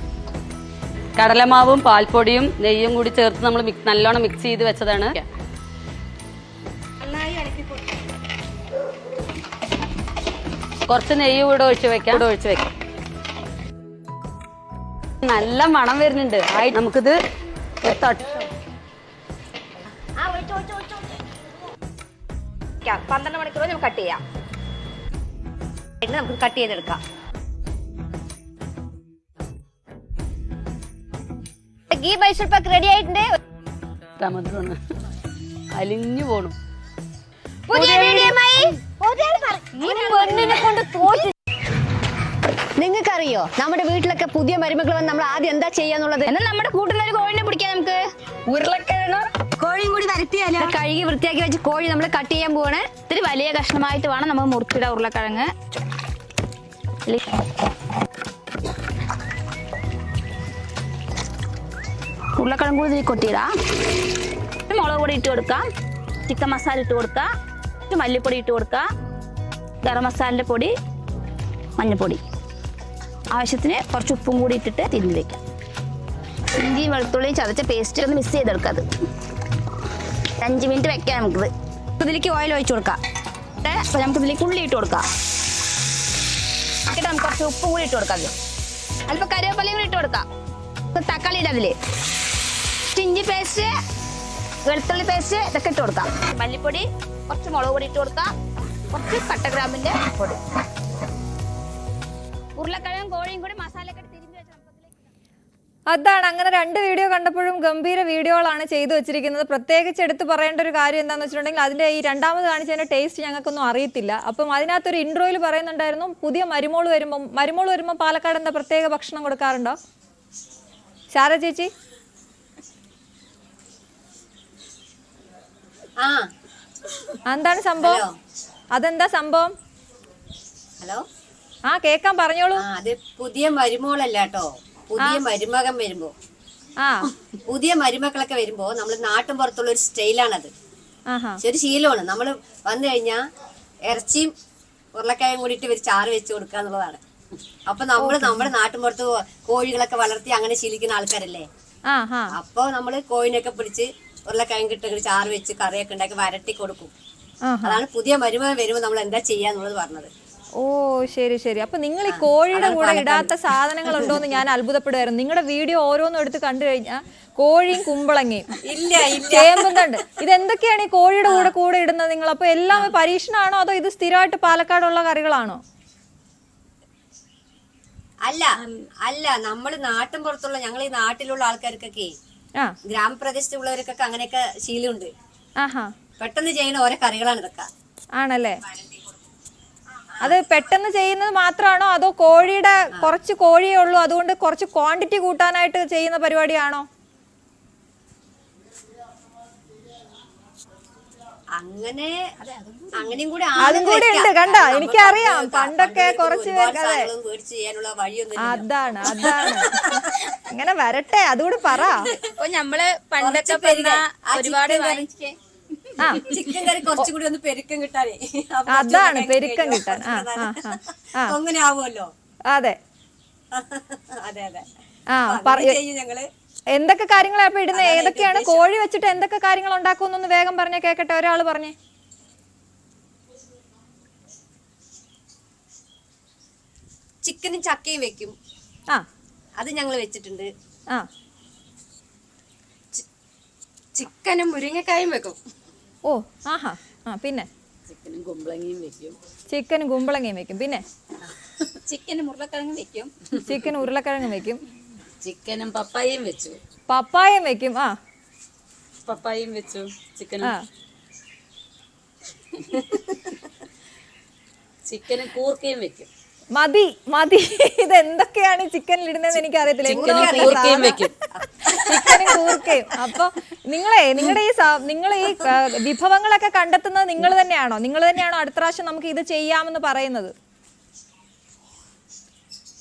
കടലമാവും പാൽപ്പൊടിയും നെയ്യും കൂടി ചേർത്ത് നമ്മൾ നല്ലോണം മിക്സ് ചെയ്ത് വെച്ചതാണ്. കുറച്ച് നെയ്യ് കൂടെ ഒഴിച്ച് വെക്കാം. നല്ല മണം വരുന്നുണ്ട്. നമുക്കിത് 12 മണിക്കൂർ നമുക്ക് കട്ട് ചെയ്യാം. നമുക്ക് കട്ട് ചെയ്തെടുക്കാം. ഗീ മൈസൂർ പാക്ക് റെഡി ആയിട്ടുണ്ട്. അലിഞ്ഞു പോണു. നിങ്ങൾക്കറിയോ നമ്മുടെ വീട്ടിലൊക്കെ പുതിയ മരുമകൾ വന്ന് നമ്മൾ ആദ്യം എന്താ ചെയ്യാന്നുള്ളത്? എന്നാൽ നമ്മുടെ കൂട്ടുന്നൊരു കോഴിനെ പിടിക്കാം. നമുക്ക് ഉരുളക്കിഴങ്ങ് കോഴിയും കൂടി വരട്ടിയാലോ? കഴുകി വൃത്തിയാക്കി വെച്ച് കോഴി നമ്മൾ കട്ട് ചെയ്യാൻ പോവാണ്. ഇത്തിരി വലിയ കഷ്ണമായിട്ട് വേണം നമുക്ക് മുറിച്ചിടാം ഉരുളക്കിഴങ്ങ്. ഉരുളക്കിഴങ്ങ് കൂടി കൊട്ടിയിടാം. മുളക് പൊടി ഇട്ട് കൊടുക്കാം, ചിക്കൻ മസാല ഇട്ട് കൊടുക്കാം, മല്ലിപ്പൊടി ഇട്ട് കൊടുക്കാം, ഗരം മസാലൻ്റെ പൊടി, മഞ്ഞൾപ്പൊടി, ആവശ്യത്തിന് കുറച്ച് ഉപ്പും കൂടി ഇട്ടിട്ട് തിരിഞ്ഞ് വെക്കാം. ഇഞ്ചിയും വെളുത്തുള്ളിയും ചതച്ച പേസ്റ്റ് ഒന്ന് മിക്സ് ചെയ്തെടുക്കാം. അത് 5 മിനിറ്റ് വെക്കാം. നമുക്കിത് ഇതിലേക്ക് ഓയിൽ ഒഴിച്ചു കൊടുക്കാം. അപ്പോൾ നമുക്ക് ഇതിലേക്ക് ഉള്ളി ഇട്ട് കൊടുക്കാം. എന്നിട്ട് നമുക്ക് കുറച്ച് ഉപ്പും കൂടി ഇട്ട് കൊടുക്കാം. അല്പം കറിവേപ്പിലയും കൂടി ഇട്ട് കൊടുക്കാം. തക്കാളി ഇടാം. അതിൽ ഇഞ്ചി പേസ്റ്റ്, വെളുത്തുള്ളി പേസ്റ്റ് ഇതൊക്കെ ഇട്ട് കൊടുക്കാം. മല്ലിപ്പൊടി, കുറച്ച് മുളക് പൊടി ഇട്ട് കൊടുക്കാം, കുറച്ച് കട്ടഗ്രാമ്പിന്റെ പൊടി, ഉരുളക്കിഴങ്ങും കോഴിയും കൂടി മസാല ഒക്കെ തിരിഞ്ഞ് വെച്ചാൽ അതാണ്, അങ്ങനെ 2 വീഡിയോ കണ്ടപ്പോഴും ഗംഭീര വീഡിയോകളാണ് ചെയ്തു വെച്ചിരിക്കുന്നത്. പ്രത്യേകിച്ച് എടുത്ത് പറയേണ്ട ഒരു കാര്യം എന്താണെന്ന് വെച്ചിട്ടുണ്ടെങ്കിൽ അതിന്റെ ഈ രണ്ടാമത് കാണിച്ചതിന്റെ ടേസ്റ്റ് ഞങ്ങൾക്കൊന്നും അറിയത്തില്ല. അപ്പം അതിനകത്തൊരു ഇൻട്രോയിൽ പറയുന്നുണ്ടായിരുന്നു, പുതിയ മരുമോൾ വരുമ്പോൾ പാലക്കാട് എന്താ പ്രത്യേക ഭക്ഷണം കൊടുക്കാറുണ്ടോ ശാര ചേച്ചി? ആ എന്താണ് സംഭവം? അതെന്താ സംഭവം? ഹലോ, കേക്കാൻ പറഞ്ഞോളൂ. അത് പുതിയ മരുമോളല്ല കേട്ടോ, പുതിയ മരുമകൻ വരുമ്പോ, പുതിയ മരുമക്കളൊക്കെ വരുമ്പോ നമ്മള് നാട്ടും പുറത്തുള്ള ഒരു സ്റ്റൈലാണത്. ഒരു ശീലമാണ്. നമ്മള് വന്നു കഴിഞ്ഞാ ഇറച്ചിയും ഉരുളക്കായും കൂടിയിട്ട് ഒരു ചാറ് വെച്ച് കൊടുക്കുക എന്നുള്ളതാണ്. അപ്പൊ നമ്മള് നമ്മുടെ നാട്ടും പുറത്ത് കോഴികളൊക്കെ വളർത്തി അങ്ങനെ ശീലിക്കുന്ന ആൾക്കാരല്ലേ. അപ്പൊ നമ്മള് കോഴിനെയൊക്കെ പിടിച്ച് ഉരുളക്കായും കിട്ടുന്ന ചാറ് വെച്ച് കറിയൊക്കെ ഉണ്ടാക്കി വരട്ടി കൊടുക്കും. അതാണ് പുതിയ മരുമകൻ വരുമ്പോ നമ്മൾ എന്താ ചെയ്യാന്നുള്ളത് പറഞ്ഞത്. ഓ ശരി ശരി. അപ്പൊ നിങ്ങൾ ഈ കോഴിയുടെ കൂടെ ഇടാത്ത സാധനങ്ങൾ ഉണ്ടോന്ന് ഞാൻ അത്ഭുതപ്പെടുമായിരുന്നു. നിങ്ങളുടെ വീഡിയോ ഓരോന്നും എടുത്ത് കണ്ടു കഴിഞ്ഞാൽ കോഴിയും കുമ്പളങ്ങയും ചേമ്പും തണ്ട് ഇതെന്തൊക്കെയാണ് ഈ കോഴിയുടെ കൂടെ ഇടുന്നത് നിങ്ങൾ? അപ്പൊ എല്ലാം പരീക്ഷണമാണോ അതോ ഇത് സ്ഥിരമായിട്ട് പാലക്കാടുള്ള കറികളാണോ? അല്ല അല്ല, നമ്മള് നാട്ടും പുറത്തുള്ള ഞങ്ങൾ ഈ നാട്ടിലുള്ള ആൾക്കാർക്കൊക്കെ ഗ്രാമപ്രദേശത്തുള്ളവർക്കൊക്കെ അങ്ങനെയൊക്കെ ശീലമുണ്ട്. പെട്ടെന്ന് ചെയ്യുന്ന ഓരോ കറികളാണ് ഇതൊക്കെ. ആണല്ലേ? അത് പെട്ടെന്ന് ചെയ്യുന്നത് മാത്രമാണോ അതോ കോഴിയുടെ കുറച്ച് കോഴിയേ ഉള്ളൂ അതുകൊണ്ട് കുറച്ച് ക്വാണ്ടിറ്റി കൂട്ടാനായിട്ട് ചെയ്യുന്ന പരിപാടിയാണോ? അങ്ങനെ അങ്ങനെയും കൂടി അതും കൂടി ഉണ്ട്. കണ്ട, എനിക്കറിയാം പണ്ടൊക്കെ കുറച്ച് അതാണ് ഇങ്ങനെ വരട്ടെ, അതുകൂടി പറ. അപ്പൊ നമ്മള് പണ്ടൊക്കെ ഒരുപാട് ചിക്കൻ കറി കുറച്ചുകൂടി ഒന്ന് പെരുക്കം കിട്ടാനേ, അതാണ് പെരുക്കം കിട്ടാൻ. അങ്ങനെ ആവുമല്ലോ. അതെ അതെ അതെ. ഞങ്ങള് എന്തൊക്കെ കാര്യങ്ങളാ അപ്പൊ ഇടുന്നത്? ഏതൊക്കെയാണ്? കോഴി വെച്ചിട്ട് എന്തൊക്കെ കാര്യങ്ങൾ ഉണ്ടാക്കുമെന്നൊന്ന് വേഗം പറഞ്ഞേ, കേക്കട്ടെ. ഒരാള് പറഞ്ഞേ. ചിക്കനും ചക്കയും വെക്കും. അത് ഞങ്ങൾ വെച്ചിട്ടുണ്ട്. ചിക്കനും മുരിങ്ങക്കായും വെക്കും. ഓ ആഹാ. പിന്നെ ചിക്കനും കുമ്പളങ്ങയും വെക്കും. ചിക്കനും കുമ്പളങ്ങയും വെക്കും. പിന്നെ ചിക്കനും ഉരുളക്കിഴങ്ങും വെക്കും. ചിക്കനും ഉരുളക്കിഴങ്ങും വെക്കും. ചിക്കനും പപ്പായയും വെച്ചു. പപ്പായം വെക്കും. പപ്പായയും വെച്ചു. ചിക്കനും ചിക്കനും കൂർക്കയും വെക്കും. മതി. ഇത് എന്തൊക്കെയാണ് ചിക്കനിൽ ഇടുന്നതെന്ന് എനിക്ക് അറിയത്തില്ല. ചിക്കനും കൂർക്കയും. അപ്പൊ നിങ്ങൾ ഈ വിഭവങ്ങളൊക്കെ കണ്ടെത്തുന്നത് നിങ്ങൾ തന്നെയാണോ അടുത്ത പ്രാവശ്യം നമുക്ക് ഇത് ചെയ്യാമെന്ന് പറയുന്നത്?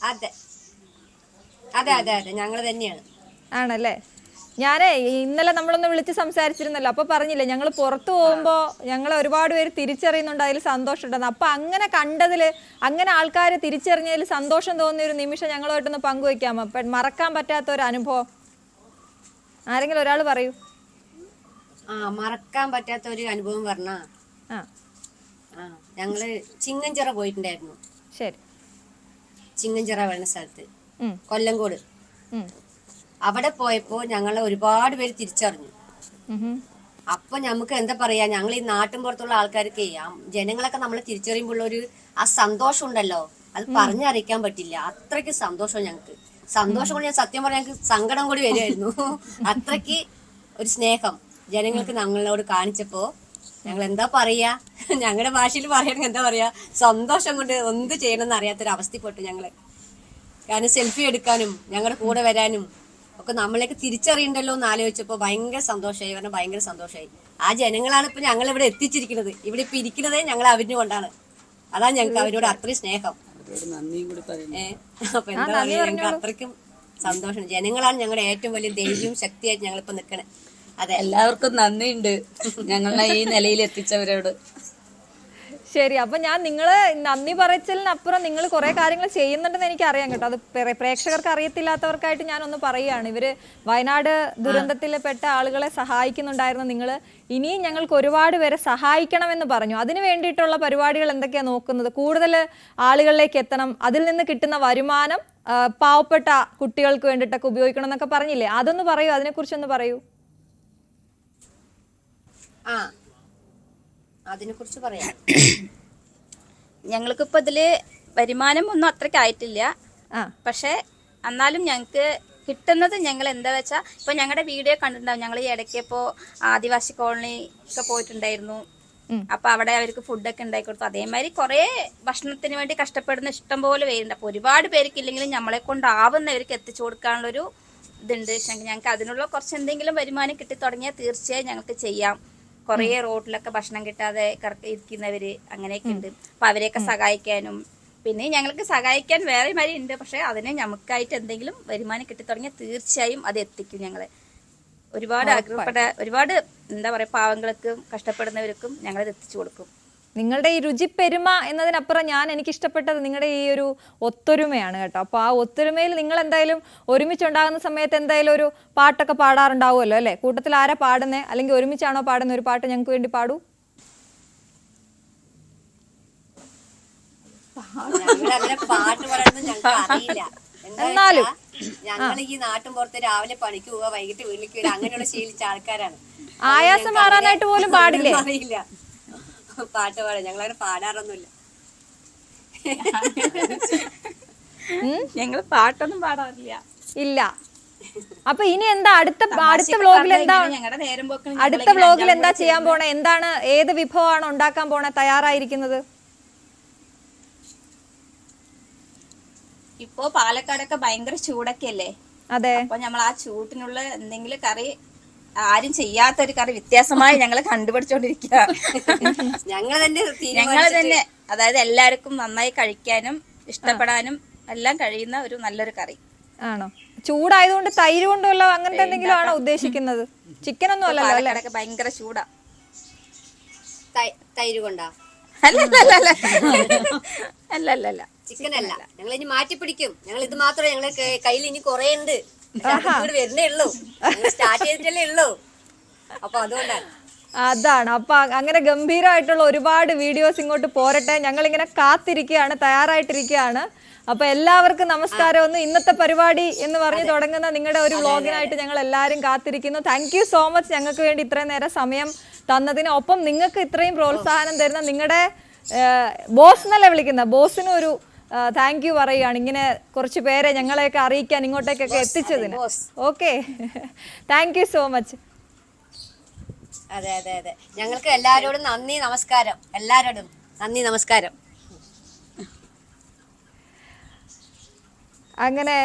അതെ അതെ അതെ അതെ, ഞങ്ങൾ തന്നെയാണ്. ആണല്ലേ? ഞാനേ ഇന്നലെ നമ്മളൊന്ന് വിളിച്ച് സംസാരിച്ചിരുന്നല്ലോ, അപ്പൊ പറഞ്ഞില്ലേ ഞങ്ങൾ പുറത്തു പോകുമ്പോ ഞങ്ങളെ ഒരുപാട് പേര് തിരിച്ചറിയുന്നുണ്ട്, അതിൽ സന്തോഷമുണ്ടെന്ന്. അപ്പൊ അങ്ങനെ കണ്ടതില്, അങ്ങനെ ആൾക്കാര് തിരിച്ചറിഞ്ഞതിൽ സന്തോഷം തോന്നിയ ഒരു നിമിഷം ഞങ്ങളുമായിട്ടൊന്ന് പങ്കുവെക്കാമോ? മറക്കാൻ പറ്റാത്ത ഒരു അനുഭവം ആരെങ്കിലും ഒരാൾ പറയൂ. മറക്കാൻ പറ്റാത്ത ഒരു അനുഭവം പറഞ്ഞാ, ഞങ്ങള് ചിങ്ങഞ്ചിറ പോയിട്ടുണ്ടായിരുന്നു. ശരി. ചിങ്ങഞ്ചിറ വരുന്ന സ്ഥലത്ത് കൊല്ലങ്കോട്, അവിടെ പോയപ്പോ ഞങ്ങളെ ഒരുപാട് പേര് തിരിച്ചറിഞ്ഞു. അപ്പൊ നമുക്ക് എന്താ പറയാ, ഞങ്ങൾ ഈ നാട്ടിൻ പുറത്തുള്ള ആൾക്കാർക്ക് ജനങ്ങളൊക്കെ നമ്മളെ തിരിച്ചറിയുമ്പോൾ ഒരു ആ സന്തോഷം ഉണ്ടല്ലോ, അത് പറഞ്ഞറിയിക്കാൻ പറ്റില്ല. അത്രയ്ക്ക് സന്തോഷം ഞങ്ങൾക്ക്. സന്തോഷം കൊണ്ട് ഞാൻ സത്യം പറഞ്ഞാൽ ഞങ്ങൾക്ക് സങ്കടം കൂടി വരുമായിരുന്നു. അത്രയ്ക്ക് ഒരു സ്നേഹം ജനങ്ങൾക്ക് ഞങ്ങളോട് കാണിച്ചപ്പോ ഞങ്ങൾ എന്താ പറയാ, ഞങ്ങളുടെ ഭാഷയിൽ പറയുകയാണെങ്കിൽ എന്താ പറയാ, സന്തോഷം കൊണ്ട് എന്ത് ചെയ്യണമെന്ന് അറിയാത്തൊരു അവസ്ഥപ്പെട്ടു ഞങ്ങള്. കാരണം സെൽഫി എടുക്കാനും ഞങ്ങളുടെ കൂടെ വരാനും ഒക്കെ നമ്മളെയൊക്കെ തിരിച്ചറിയണ്ടല്ലോ എന്ന് ആലോചിച്ചപ്പോ ഭയങ്കര സന്തോഷമായി. പറഞ്ഞാൽ ഭയങ്കര സന്തോഷമായി. ആ ജനങ്ങളാണ് ഇപ്പൊ ഞങ്ങൾ ഇവിടെ എത്തിച്ചിരിക്കുന്നത്. ഇവിടെ ഇപ്പൊ ഇരിക്കുന്നതേ ഞങ്ങൾ അവരിന് കൊണ്ടാണ്. അതാണ് ഞങ്ങൾക്ക് അവരോട് അത്രയും സ്നേഹം. അപ്പൊ എന്താ പറയാ, ഞങ്ങൾക്ക് അത്രയ്ക്കും സന്തോഷം. ജനങ്ങളാണ് ഞങ്ങളുടെ ഏറ്റവും വലിയ ധൈര്യവും ശക്തിയായിട്ട് ഞങ്ങളിപ്പോ നിൽക്കണേ. അതെ, എല്ലാവർക്കും നന്ദിയുണ്ട് ഞങ്ങളെ ഈ നിലയിൽ എത്തിച്ചവരോട്. ശരി. അപ്പൊ ഞാൻ നിങ്ങള് നന്ദി പറച്ചിലിനപ്പുറം നിങ്ങൾ കുറെ കാര്യങ്ങൾ ചെയ്യുന്നുണ്ടെന്ന് എനിക്ക് അറിയാം കേട്ടോ. അത് പ്രേക്ഷകർക്ക് അറിയത്തില്ലാത്തവർക്കായിട്ട് ഞാനൊന്ന് പറയുകയാണ്. ഇവര് വയനാട് ദുരന്തത്തിൽ പെട്ട ആളുകളെ സഹായിക്കുന്നുണ്ടായിരുന്നു നിങ്ങൾ. ഇനിയും ഞങ്ങൾക്ക് ഒരുപാട് പേരെ സഹായിക്കണമെന്ന് പറഞ്ഞു. അതിന് വേണ്ടിയിട്ടുള്ള പരിപാടികൾ എന്തൊക്കെയാണ് നോക്കുന്നത്? കൂടുതൽ ആളുകളിലേക്ക് എത്തണം, അതിൽ നിന്ന് കിട്ടുന്ന വരുമാനം പാവപ്പെട്ട കുട്ടികൾക്ക് വേണ്ടിയിട്ടൊക്കെ ഉപയോഗിക്കണം എന്നൊക്കെ പറഞ്ഞില്ലേ, അതൊന്ന് പറയൂ, അതിനെക്കുറിച്ചൊന്ന് പറയൂ. അതിനെക്കുറിച്ച് പറയാം. ഞങ്ങൾക്കിപ്പോ ഇതില് വരുമാനം ഒന്നും അത്രയ്ക്ക് ആയിട്ടില്ല. പക്ഷെ എന്നാലും ഞങ്ങക്ക് കിട്ടുന്നത് ഞങ്ങൾ എന്താ വെച്ചാൽ ഇപ്പൊ ഞങ്ങളുടെ വീഡിയോ കണ്ടിട്ടുണ്ടാവും. ഞങ്ങൾ ഈ ഇടയ്ക്ക് ഇപ്പോൾ ആദിവാസി കോളനി ഒക്കെ പോയിട്ടുണ്ടായിരുന്നു. അപ്പൊ അവിടെ അവർക്ക് ഫുഡൊക്കെ ഉണ്ടാക്കി കൊടുത്തു. അതേമാതിരി കുറെ ഭക്ഷണത്തിന് വേണ്ടി കഷ്ടപ്പെടുന്ന ഇഷ്ടം പോലെ പേരുണ്ട്. അപ്പൊ ഒരുപാട് പേർക്ക് ഇല്ലെങ്കിലും നമ്മളെ കൊണ്ടാവുന്നവർക്ക് എത്തിച്ചു കൊടുക്കാനുള്ളൊരു ഇതുണ്ട്. ഞങ്ങൾക്ക് അതിനുള്ള കുറച്ച് എന്തെങ്കിലും വരുമാനം കിട്ടി തുടങ്ങിയാൽ തീർച്ചയായും ഞങ്ങൾക്ക് ചെയ്യാം. കുറെ റോഡിലൊക്കെ ഭക്ഷണം കിട്ടാതെ ഇരിക്കുന്നവര് അങ്ങനെയൊക്കെ ഉണ്ട്. അപ്പൊ അവരെയൊക്കെ സഹായിക്കാനും പിന്നെ ഞങ്ങൾക്ക് സഹായിക്കാൻ വേറെ മാതിരി ഉണ്ട്. പക്ഷെ അതിനെ നമുക്കായിട്ട് എന്തെങ്കിലും വരുമാനം കിട്ടി തുടങ്ങിയാൽ തീർച്ചയായും അത് എത്തിക്കും. ഞങ്ങളെ ഒരുപാട് ആഗ്രഹപ്പെട്ട ഒരുപാട് എന്താ പറയാ പാവങ്ങൾക്കും കഷ്ടപ്പെടുന്നവർക്കും ഞങ്ങളത് എത്തിച്ചു കൊടുക്കും. നിങ്ങളുടെ ഈ രുചിപ്പെരുമ എന്നതിനപ്പുറം എനിക്ക് ഇഷ്ടപ്പെട്ടത് നിങ്ങളുടെ ഈ ഒരു ഒത്തൊരുമയാണ് കേട്ടോ. അപ്പോൾ ആ ഒത്തൊരുമയിൽ നിങ്ങൾ എന്തായാലും ഒരുമിച്ചുണ്ടാകുന്ന സമയത്ത് എന്തായാലും ഒരു പാട്ടൊക്കെ പാടാറുണ്ടാവുമല്ലോ അല്ലേ? കൂട്ടത്തിൽ ആരാ പാടുന്നേ? അല്ലെങ്കിൽ ഒരുമിച്ചാണോ പാടുന്ന? ഒരു പാട്ട് ഞങ്ങൾക്ക് വേണ്ടി പാടൂ. ഞങ്ങളങ്ങനെ പാട്ട് പാടുന്നത് ഞങ്ങൾക്ക് അറിയില്ല. എന്നാലും ഞങ്ങൾ ഈ നാട്ടും പുറത്ത് രാവിലെ പണിക്ക് പോവുക, വൈകിട്ട് വീട്ടിലേക്ക് വരിക, അങ്ങനെയുള്ള ശീലിച്ച ആൾക്കാരാണ്. ആയാസം മാറാനായിട്ട് പോലും പാടില്ലേ? അറിയില്ല പാട്ട് പാടാൻ. ഞങ്ങളങ്ങനെ പാടാറൊന്നുമില്ല. ഞങ്ങൾ പാട്ടൊന്നും പാടാറില്ല. ഇല്ല. അപ്പൊ ഇനി എന്താ അടുത്ത വ്ലോഗിൽ എന്താ അടുത്ത വ്ലോഗിൽ എന്താ ചെയ്യാൻ പോണേ? എന്താണ്, ഏത് വിഭവമാണ് ഉണ്ടാക്കാൻ പോണേ, തയ്യാറായിരിക്കുന്നത്? ഇപ്പോ പാലക്കാടൊക്കെ ഭയങ്കര ചൂടൊക്കെ അല്ലേ? അതെ. അപ്പൊ നമ്മൾ ആ ചൂട്ടിനുള്ള എന്തെങ്കിലും കറി, ആരും ചെയ്യാത്തൊരു കറി വ്യത്യാസമായി ഞങ്ങൾ കണ്ടുപിടിച്ചോണ്ടിരിക്കുക. ഞങ്ങൾ തന്നെ അതായത് എല്ലാവർക്കും നന്നായി കഴിക്കാനും ഇഷ്ടപ്പെടാനും എല്ലാം കഴിയുന്ന ഒരു നല്ലൊരു കറി. ആണോ? ചൂടായതുകൊണ്ട് തൈര് കൊണ്ടുള്ള അങ്ങനത്തെ എന്തെങ്കിലും ആണോ ഉദ്ദേശിക്കുന്നത്? ചിക്കൻ ഒന്നും അല്ലല്ലോ അല്ലേ? ഭയങ്കര ചൂടാ. തൈര് കൊണ്ടാ? അല്ല ചിക്കൻ അല്ല. ഞങ്ങൾ ഇനി മാറ്റി പിടിക്കും. ഞങ്ങൾ ഇത് മാത്രമേ ഞങ്ങളെ കയ്യിൽ ഇനി കുറെ ഉണ്ട്. വരുന്നേ ഉള്ളൂ, സ്റ്റാർട്ട് ചെയ്തിട്ടല്ലേ ഉള്ളൂ. അപ്പൊ അതുകൊണ്ടാണ്. അതാണ്. അപ്പൊ അങ്ങനെ ഗംഭീരമായിട്ടുള്ള ഒരുപാട് വീഡിയോസ് ഇങ്ങോട്ട് പോരട്ടെ. ഞങ്ങൾ ഇങ്ങനെ കാത്തിരിക്കുകയാണ്, തയ്യാറായിട്ടിരിക്കുകയാണ്. അപ്പൊ എല്ലാവർക്കും നമസ്കാരം. ഒന്ന് ഇന്നത്തെ പരിപാടി എന്ന് പറഞ്ഞ് തുടങ്ങുന്ന നിങ്ങളുടെ ഒരു വ്ലോഗിനായിട്ട് ഞങ്ങൾ എല്ലാവരും കാത്തിരിക്കുന്നു. താങ്ക് യു സോ മച്ച് ഞങ്ങൾക്ക് വേണ്ടി ഇത്രയും നേരം സമയം തന്നതിന്. ഒപ്പം നിങ്ങൾക്ക് ഇത്രയും പ്രോത്സാഹനം തരുന്ന നിങ്ങളുടെ ബോസ് എന്നല്ലേ വിളിക്കുന്ന ബോസിനും ഒരു താങ്ക് യു പറയുകയാണ്. ഇങ്ങനെ കുറച്ച് പേരെ ഞങ്ങളെയൊക്കെ അറിയിക്കാൻ ഇങ്ങോട്ടേക്കൊക്കെ എത്തിച്ചതിന്. Okay, thank you so much. അതെ അതെ അതെ, ഞങ്ങൾക്ക് എല്ലാവരോടും നന്ദി നമസ്കാരം. എല്ലാവരോടും നന്ദി നമസ്കാരം. അങ്ങനെ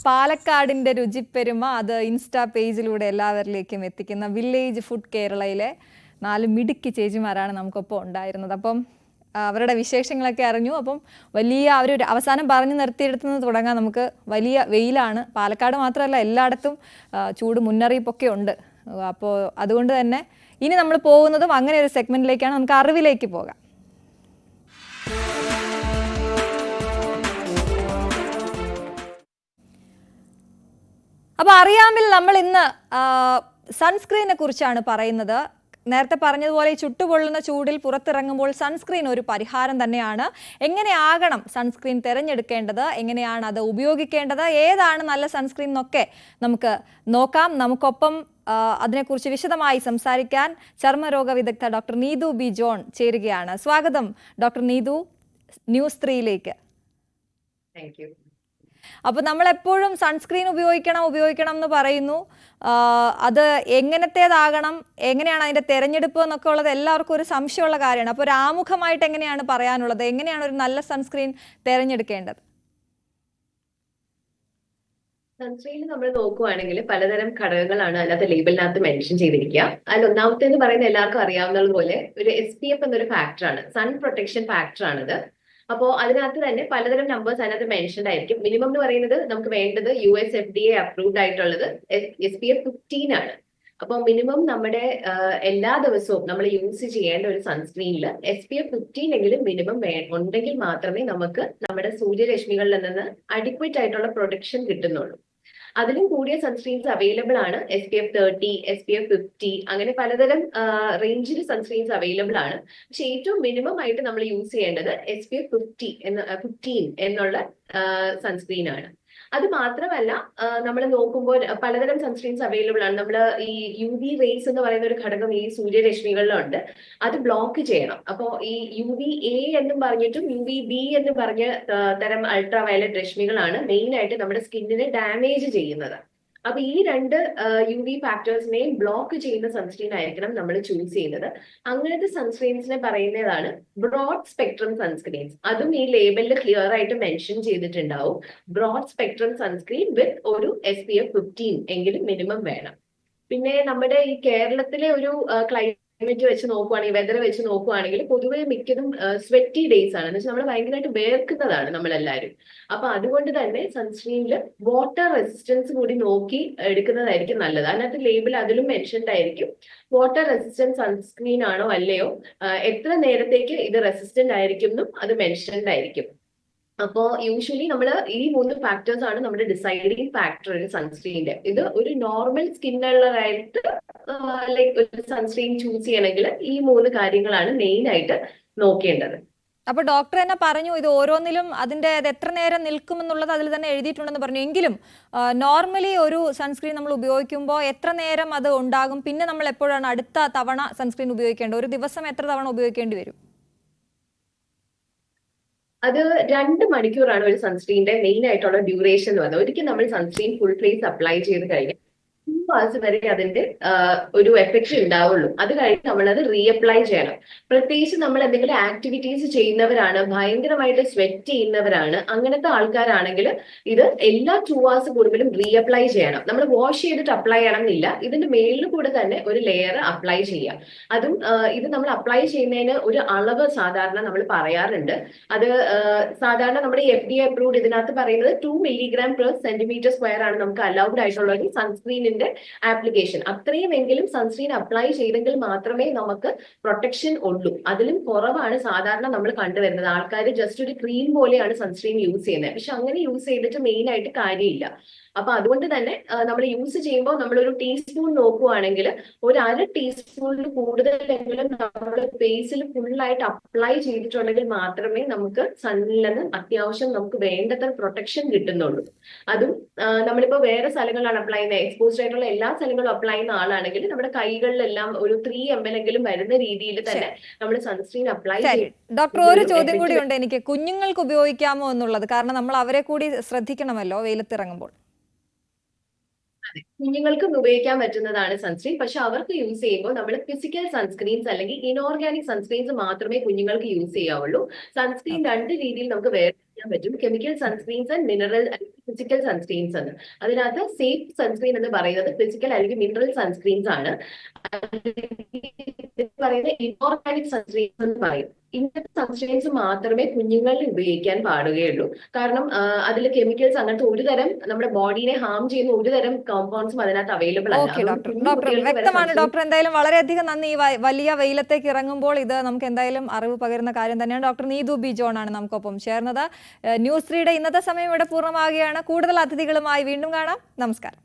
പാലക്കാടിൻ്റെ രുചിപ്പെരുമ അത് ഇൻസ്റ്റാ പേജിലൂടെ എല്ലാവരിലേക്കും എത്തിക്കുന്ന വില്ലേജ് ഫുഡ് കേരളയിലെ 4 മിടുക്കി ചേച്ചിമാരാണ് നമുക്കൊപ്പം ഉണ്ടായിരുന്നത്. അപ്പം അവരുടെ വിശേഷങ്ങളൊക്കെ അറിഞ്ഞു. അപ്പം വലിയ അവർ അവസാനം പറഞ്ഞു നിർത്തിയെടുത്തുനിന്ന് തുടങ്ങാൻ നമുക്ക്. വലിയ വെയിലാണ് പാലക്കാട് മാത്രമല്ല എല്ലായിടത്തും ചൂട് മുന്നറിയിപ്പൊക്കെ ഉണ്ട്. അപ്പോൾ അതുകൊണ്ട് തന്നെ ഇനി നമ്മൾ പോകുന്നതും അങ്ങനെ ഒരു സെഗ്മെന്റിലേക്കാണ്. നമുക്ക് അറിവിലേക്ക് പോകാം. അപ്പോൾ അറിയാമിൽ നമ്മൾ ഇന്ന് സൺസ്ക്രീനെ കുറിച്ചാണ് പറയുന്നത്. നേരത്തെ പറഞ്ഞതുപോലെ ഈ ചുട്ടുപൊള്ളുന്ന ചൂടിൽ പുറത്തിറങ്ങുമ്പോൾ സൺസ്ക്രീൻ ഒരു പരിഹാരം തന്നെയാണ്. എങ്ങനെയാകണം സൺസ്ക്രീൻ തിരഞ്ഞെടുക്കേണ്ടത്, എങ്ങനെയാണ് അത് ഉപയോഗിക്കേണ്ടത്, ഏതാണ് നല്ല സൺസ്ക്രീൻ എന്നൊക്കെ നമുക്ക് നോക്കാം. നമുക്കൊപ്പം അതിനെക്കുറിച്ച് വിശദമായി സംസാരിക്കാൻ ചർമ്മരോഗ വിദഗ്ധ ഡോക്ടർ നീതു ബി ജോൺ ചേരുകയാണ്. സ്വാഗതം ഡോക്ടർ നീതു ന്യൂസ് 3യിലേക്ക്. അപ്പോൾ നമ്മൾ എപ്പോഴും സൺസ്ക്രീൻ ഉപയോഗിക്കണം എന്ന് പറയുന്നു. അത് എങ്ങനത്തേതാകണം, എങ്ങനെയാണ് അതിന്റെ തെരഞ്ഞെടുപ്പ് എന്നൊക്കെ ഉള്ളത് എല്ലാവർക്കും ഒരു സംശയമുള്ള കാര്യമാണ്. അപ്പോൾ ഒരു ആമുഖമായിട്ട് എങ്ങനെയാണ് പറയാനുള്ളത്, എങ്ങനെയാണ് ഒരു നല്ല സൺസ്ക്രീൻ തിരഞ്ഞെടുക്കേണ്ടത്? സൺസ്ക്രീനിൽ നമ്മൾ നോക്കുവാണെങ്കിൽ പലതരം ഘടകങ്ങളാണ് അതിനകത്ത് ലേബലിനകത്ത് മെൻഷൻ ചെയ്തിരിക്കുക. അതിൽ ഒന്നാമത്തേന്ന് പറയുന്നത് എല്ലാവർക്കും അറിയാവുന്നത് പോലെ ഒരു SPF എന്നൊരു ഫാക്ടറാണ്, സൺ പ്രൊട്ടക്ഷൻ ഫാക്ടറാണിത്. അപ്പോൾ അതിനകത്ത് തന്നെ പലതരം നമ്പേഴ്സ് അതിനകത്ത് മെൻഷൻഡ് ആയിരിക്കും. മിനിമം എന്ന് പറയുന്നത് നമുക്ക് വേണ്ടത് US FDA അപ്രൂവ്ഡ് ആയിട്ടുള്ളത് SPF 15 ആണ്. അപ്പോൾ മിനിമം നമ്മുടെ എല്ലാ ദിവസവും നമ്മൾ യൂസ് ചെയ്യേണ്ട ഒരു സൺസ്ക്രീനിൽ SPF 15 എങ്കിലും മിനിമം ഉണ്ടെങ്കിൽ മാത്രമേ നമുക്ക് നമ്മുടെ സൂര്യരശ്മികളിൽ നിന്ന് അഡിക്വേറ്റ് ആയിട്ടുള്ള പ്രൊട്ടക്ഷൻ കിട്ടുന്നുള്ളൂ. അതിലും കൂടിയ സൺസ്ക്രീൻസ് അവൈലബിൾ ആണ്. SPF 30, SPF 50 അങ്ങനെ പലതരം റേഞ്ചിൽ സൺസ്ക്രീൻസ് അവൈലബിൾ ആണ്. പക്ഷെ ഏറ്റവും മിനിമം ആയിട്ട് നമ്മൾ യൂസ് ചെയ്യേണ്ടത് SPF 15 എന്നുള്ള സൺസ്ക്രീൻ ആണ്. അത് മാത്രമല്ല നമ്മൾ നോക്കുമ്പോൾ പലതരം സൺസ്ക്രീൻസ് അവൈലബിൾ ആണ്. നമ്മൾ ഈ UV റേസ് എന്ന് പറയുന്ന ഒരു ഘടകം ഈ സൂര്യരശ്മികളിലുണ്ട്, അത് ബ്ലോക്ക് ചെയ്യണം. അപ്പോൾ ഈ UVA എന്നും പറഞ്ഞിട്ടും UVB എന്ന് പറഞ്ഞ തരം അൾട്രാ വയലറ്റ് രശ്മികളാണ് മെയിൻ ആയിട്ട് നമ്മുടെ സ്കിന്നിനെ ഡാമേജ് ചെയ്യുന്നത്. അപ്പൊ ഈ രണ്ട് UV ഫാക്ടേഴ്സിനെയും ബ്ലോക്ക് ചെയ്യുന്ന സൺസ്ക്രീൻ ആയിരിക്കണം നമ്മൾ ചൂസ് ചെയ്യുന്നത്. അങ്ങനത്തെ സൺസ്ക്രീൻസിനെ പറയുന്നതാണ് ബ്രോഡ് സ്പെക്ട്രം സൺസ്ക്രീൻസ്. അതും ഈ ലേബലിൽ ക്ലിയർ ആയിട്ട് മെൻഷൻ ചെയ്തിട്ടുണ്ടാവും. ബ്രോഡ് സ്പെക്ട്രം സൺസ്ക്രീൻ വിത്ത് ഒരു SPF 15 എങ്കിലും മിനിമം വേണം. പിന്നെ നമ്മുടെ ഈ കേരളത്തിലെ ഒരു ക്ലൈമറ്റ് വെച്ച് നോക്കുവാണെങ്കിൽ, വെതർ വെച്ച് നോക്കുവാണെങ്കിൽ പൊതുവെ മിക്കതും സ്വെറ്റി ഡേയ്സ് ആണ്. എന്ന് വെച്ചാൽ നമ്മൾ ഭയങ്കരമായിട്ട് വേർക്കുന്നതാണ് നമ്മളെല്ലാവരും. അപ്പൊ അതുകൊണ്ട് തന്നെ സൺസ്ക്രീനിൽ വാട്ടർ റെസിസ്റ്റൻസ് കൂടി നോക്കി എടുക്കുന്നതായിരിക്കും നല്ലത്. അതിനകത്ത് ലേബിൾ അതിലും മെൻഷൻഡ് ആയിരിക്കും വാട്ടർ റെസിസ്റ്റൻസ് സൺസ്ക്രീൻ ആണോ അല്ലയോ, എത്ര നേരത്തേക്ക് ഇത് റെസിസ്റ്റന്റ് ആയിരിക്കും എന്നും അത് മെൻഷൻഡ് ആയിരിക്കും. അപ്പോ യൂഷ്വലി നമ്മൾ ഈ 3 ഫാക്ടേഴ്സ് ആണ് നമ്മുടെ ഡിസൈഡിങ് ഫാക്ടർ ഒരു സൺസ്ക്രീനിന്റെ. ഇത് ഒരു നോർമൽ സ്കിന്നുള്ളതായിട്ട് ലൈക്ക് ഒരു സൺസ്ക്രീൻ ചൂസ് ചെയ്യണമെങ്കിൽ ഈ 3 കാര്യങ്ങളാണ് മെയിൻ ആയിട്ട് നോക്കേണ്ടത്. അപ്പൊ ഡോക്ടർ തന്നെ പറഞ്ഞു ഇത് ഓരോന്നിലും അതിന്റെ എത്ര നേരം നിൽക്കുമെന്നുള്ളത് അതിൽ തന്നെ എഴുതിയിട്ടുണ്ടെന്ന് പറഞ്ഞു. എങ്കിലും നോർമലി ഒരു സൺസ്ക്രീൻ നമ്മൾ ഉപയോഗിക്കുമ്പോൾ എത്ര നേരം അത് ഉണ്ടാകും, പിന്നെ നമ്മൾ എപ്പോഴാണ് അടുത്ത തവണ സൺസ്ക്രീൻ ഉപയോഗിക്കേണ്ടത്, ഒരു ദിവസം എത്ര തവണ ഉപയോഗിക്കേണ്ടി വരും? അത് 2 മണിക്കൂറാണ് ഒരു സൺസ്ക്രീനിന്റെ മെയിൻ ആയിട്ടുള്ള ഡ്യൂറേഷൻ എന്ന് പറയുന്നത്. ഒരിക്കൽ നമ്മൾ സൺസ്ക്രീൻ ഫുൾ ഫേസ് അപ്ലൈ ചെയ്ത് കഴിഞ്ഞാൽ 2 hours വരെ അതിന്റെ ഒരു എഫക്റ്റ് ഉണ്ടാവുള്ളൂ. അത് കഴിഞ്ഞ് നമ്മളത് റീഅപ്ലൈ ചെയ്യണം. പ്രത്യേകിച്ച് നമ്മൾ എന്തെങ്കിലും ആക്ടിവിറ്റീസ് ചെയ്യുന്നവരാണ്, ഭയങ്കരമായിട്ട് സ്വെറ്റ് ചെയ്യുന്നവരാണ്, അങ്ങനത്തെ ആൾക്കാരാണെങ്കിൽ ഇത് എല്ലാ 2 hours കൂടുമ്പോഴും റീഅപ്ലൈ ചെയ്യണം. നമ്മൾ വാഷ് ചെയ്തിട്ട് അപ്ലൈ ചെയ്യണം എന്നില്ല, ഇതിന്റെ മേളിൽ കൂടെ തന്നെ ഒരു ലെയർ അപ്ലൈ ചെയ്യാം. അതും ഇത് നമ്മൾ അപ്ലൈ ചെയ്യുന്നതിന് ഒരു അളവ് സാധാരണ നമ്മൾ പറയാറുണ്ട്. അത് സാധാരണ നമ്മുടെ FDA അപ്രൂവ്ഡ് ഇതിനകത്ത് പറയുന്നത് 2 mg/cm² ആണ് നമുക്ക് അലൗഡ് ആയിട്ടുള്ള ഒരു സൺസ്ക്രീനിന്റെ ആപ്ലിക്കേഷൻ. അത്രയുമെങ്കിലും സൺസ്ക്രീൻ അപ്ലൈ ചെയ്തെങ്കിൽ മാത്രമേ നമുക്ക് പ്രൊട്ടക്ഷൻ ഉള്ളൂ. അതിലും കുറവാണ് സാധാരണ നമ്മൾ കണ്ടുവരുന്നത്. ആൾക്കാർ ജസ്റ്റ് ഒരു ക്രീം പോലെയാണ് സൺസ്ക്രീൻ യൂസ് ചെയ്യുന്നത്. പക്ഷെ അങ്ങനെ യൂസ് ചെയ്തിട്ട് മെയിൻ ആയിട്ട് കാര്യമില്ല. അപ്പൊ അതുകൊണ്ട് തന്നെ നമ്മൾ യൂസ് ചെയ്യുമ്പോൾ നമ്മളൊരു ടീസ്പൂൺ നോക്കുവാണെങ്കിൽ ഒരു 1/2 ടീസ്പൂണിൽ കൂടുതലെങ്കിലും നമ്മൾ ഫേസിൽ ഫുള്ളായിട്ട് അപ്ലൈ ചെയ്തിട്ടുണ്ടെങ്കിൽ മാത്രമേ നമുക്ക് സണ്ണിൽ നിന്ന് അത്യാവശ്യം നമുക്ക് വേണ്ടത്ര പ്രൊട്ടക്ഷൻ കിട്ടുന്നുള്ളൂ. അതും നമ്മളിപ്പോ വേറെ സ്ഥലങ്ങളിലാണ് അപ്ലൈ ചെയ്യുന്നത്, എക്സ്പോസ്ഡ് ആയിട്ടുള്ള എല്ലാ സ്ഥലങ്ങളും അപ്ലൈ ചെയ്യുന്ന ആളാണെങ്കിൽ നമ്മുടെ കൈകളിലെല്ലാം ഒരു 3 ml എങ്കിലും വരുന്ന രീതിയിൽ തന്നെ നമ്മൾ സൺസ്ക്രീൻ അപ്ലൈ ചെയ്യും. ഡോക്ടർ, ഒരു ചോദ്യം കൂടി ഉണ്ട് എനിക്ക്, കുഞ്ഞുങ്ങൾക്ക് ഉപയോഗിക്കാമോ എന്നുള്ളത്. കാരണം നമ്മൾ അവരെ കൂടി ശ്രദ്ധിക്കണമല്ലോ വെയിലത്തിറങ്ങുമ്പോൾ. കുഞ്ഞുങ്ങൾക്കും ഉപയോഗിക്കാൻ പറ്റുന്നതാണ് സൺസ്ക്രീൻ. പക്ഷെ അവർക്ക് യൂസ് ചെയ്യുമ്പോൾ നമ്മൾ ഫിസിക്കൽ സൺസ്ക്രീൻസ് അല്ലെങ്കിൽ ഇനോർഗാനിക് സൺസ്ക്രീൻസ് മാത്രമേ കുഞ്ഞുങ്ങൾക്ക് യൂസ് ചെയ്യാവുള്ളൂ. സൺസ്ക്രീൻ 2 രീതിയിൽ നമുക്ക് വേർതിരിക്കാൻ പറ്റും, chemical sunscreens and mineral physical sunscreens എന്ന്. അതിനകത്ത് സേഫ് സൺസ്ക്രീൻ എന്ന് പറയുന്നത് ഫിസിക്കൽ അല്ലെങ്കിൽ മിനറൽ സൺസ്ക്രീൻസ് ആണ്. പറയുന്നത് ഇനോർഗാനിക് സൺസ്ക്രീൻസ് എന്ന് പറയും. ഇങ്ങനത്തെ സൺസ്ക്രീൻസ് മാത്രമേ കുഞ്ഞുങ്ങളിൽ ഉപയോഗിക്കാൻ പാടുകയുള്ളൂ. കാരണം അതിൽ കെമിക്കൽസ് അങ്ങനത്തെ ഒരു തരം നമ്മുടെ ബോഡിനെ ഹാം ചെയ്യുന്ന ഒരു തരം കോമ്പൗണ്ട്സും അതിനകത്ത് അവൈലബിൾ അല്ല. ഡോക്ടർ വ്യക്തമാണ്. ഡോക്ടർ എന്തായാലും വളരെയധികം നന്ദി. ഈ വലിയ വെയിലത്തേക്ക് ഇറങ്ങുമ്പോൾ ഇത് നമുക്ക് എന്തായാലും അറിവ് പകരുന്ന കാര്യം തന്നെയാണ്. ഡോക്ടർ നീതു ബി ജോൺ ആണ് നമുക്കൊപ്പം ചേർന്നത്. ന്യൂസ് 3യുടെ ഇന്നത്തെ സമയം ഇവിടെ പൂർണ്ണമാവുകയാണ്. കൂടുതൽ അതിഥികളുമായി വീണ്ടും കാണാം. നമസ്കാരം.